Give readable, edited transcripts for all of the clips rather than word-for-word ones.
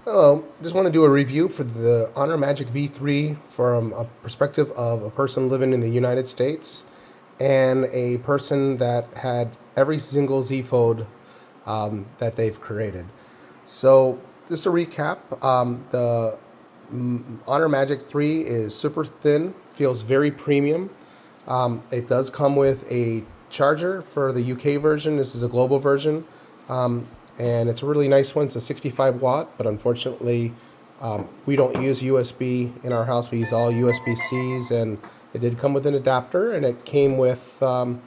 Hello, just want to do a review for the Honor Magic V3 from a perspective of a person living in the United States and a person that had every single Z Fold that they've created. So, just to recap, the Honor Magic 3 is super thin, feels very premium. It does come with a charger for the UK version. This is a global version. And it's a really nice one. It's a 65 watt, but unfortunately, we don't use USB in our house. We use all USB-Cs, and it did come with an adapter, and it came with a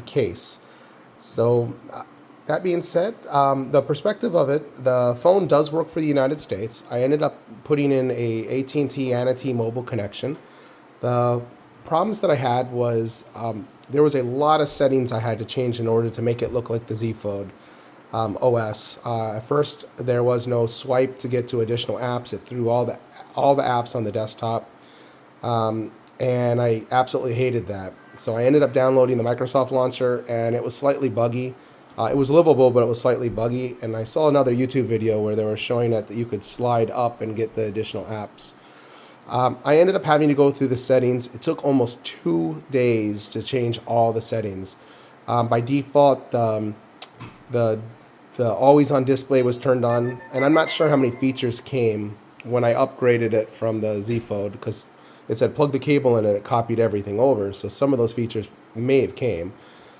case. So that being said, the perspective of it, the phone does work for the United States. I ended up putting in a AT&T and a T-Mobile connection. The problems that I had was there was a lot of settings I had to change in order to make it look like the Z Fold OS. At first, there was no swipe to get to additional apps. It threw all the apps on the desktop, and I absolutely hated that. So I ended up downloading the Microsoft launcher, and it was slightly buggy. It was livable, but it was slightly buggy. And I saw another YouTube video where they were showing that you could slide up and get the additional apps. I ended up having to go through the settings. It took almost 2 days to change all the settings. By default, the always on display was turned on, and I'm not sure how many features came when I upgraded it from the Z Fold, because it said plug the cable in and it copied everything over, so some of those features may have came.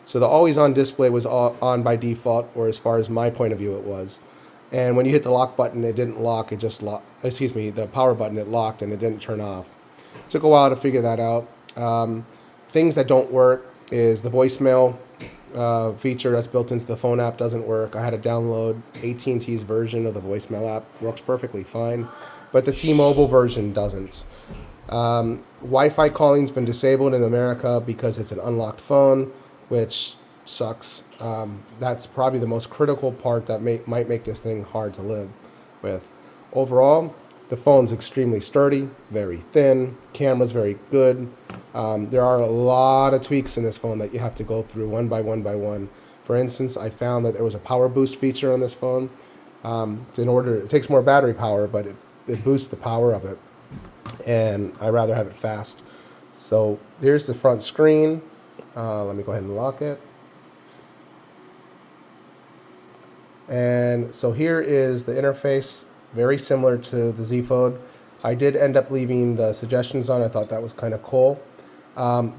So the always on display was on by default, or as far as my point of view it was. And when you hit the lock button, it didn't lock, it just locked, excuse me, the power button, it locked and it didn't turn off. It took a while to figure that out. Things that don't work is the voicemail feature that's built into the phone app doesn't work. I had to download AT&T's version of the voicemail app. Works perfectly fine, but the T-Mobile version doesn't. Wi-Fi calling's been disabled in America because it's an unlocked phone, which sucks. That's probably the most critical part that might make this thing hard to live with. Overall, the phone's extremely sturdy, very thin, camera's very good. There are a lot of tweaks in this phone that you have to go through one by one by one. For instance, I found that there was a power boost feature on this phone. It takes more battery power, but it boosts the power of it, and I rather have it fast. So here's the front screen. Let me go ahead and lock it. And so here is the interface, very similar to the Z Fold. I did end up leaving the suggestions on. I thought that was kind of cool.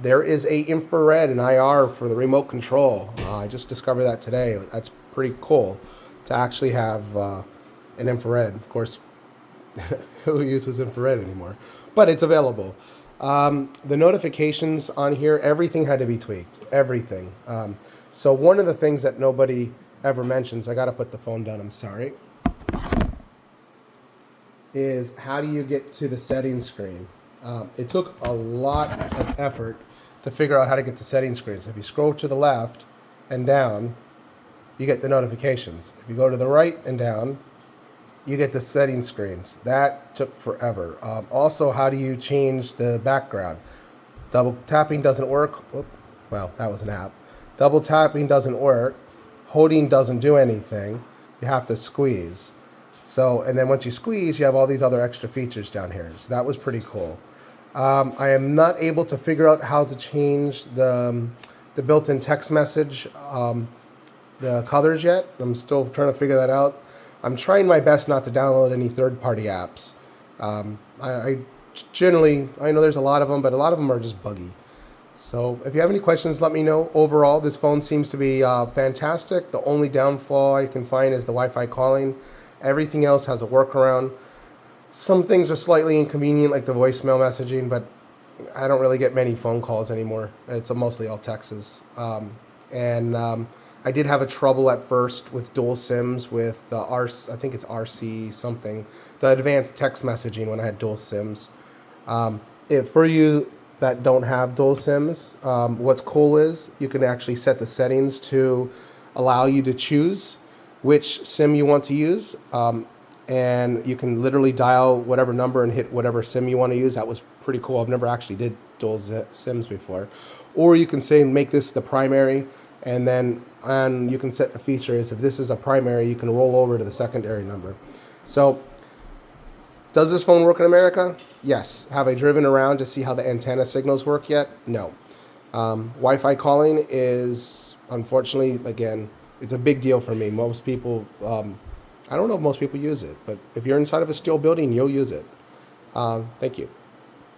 There is a infrared and IR for the remote control. I just discovered that today. That's pretty cool to actually have an infrared. Of course, who uses infrared anymore? But it's available. The notifications on here, everything had to be tweaked. Everything. So one of the things that nobody ever mentions, I got to put the phone down, I'm sorry, is how do you get to the settings screen? It took a lot of effort to figure out how to get to settings screen. So if you scroll to the left and down, you get the notifications. If you go to the right and down, you get the settings screens. That took forever. Also, how do you change the background? Double tapping doesn't work. Well, that was an app. Double tapping doesn't work. Holding doesn't do anything. You have to squeeze. So, and then once you squeeze, you have all these other extra features down here. So that was pretty cool. I am not able to figure out how to change the built-in text message, the colors yet. I'm still trying to figure that out. I'm trying my best not to download any third-party apps. I generally, I know there's a lot of them, but a lot of them are just buggy. So if you have any questions, let me know. Overall, this phone seems to be fantastic. The only downfall I can find is the Wi-Fi calling. Everything else has a workaround. Some things are slightly inconvenient, like the voicemail messaging, but I don't really get many phone calls anymore. It's mostly all texts. I did have a trouble at first with dual SIMs with the I think it's RC something, the advanced text messaging when I had dual SIMs. For you that don't have dual SIMs, what's cool is you can actually set the settings to allow you to choose which SIM you want to use, and you can literally dial whatever number and hit whatever SIM you want to use. That was pretty cool. I've never actually did dual SIMs before. Or you can say make this the primary, and you can set the features. If this is a primary, you can roll over to the secondary number. So Does this phone work in America? Yes. Have I driven around to see how the antenna signals work yet? No. Wi-Fi calling is, unfortunately, again, it's a big deal for me. Most people, I don't know if most people use it, but if you're inside of a steel building, you'll use it. Thank you.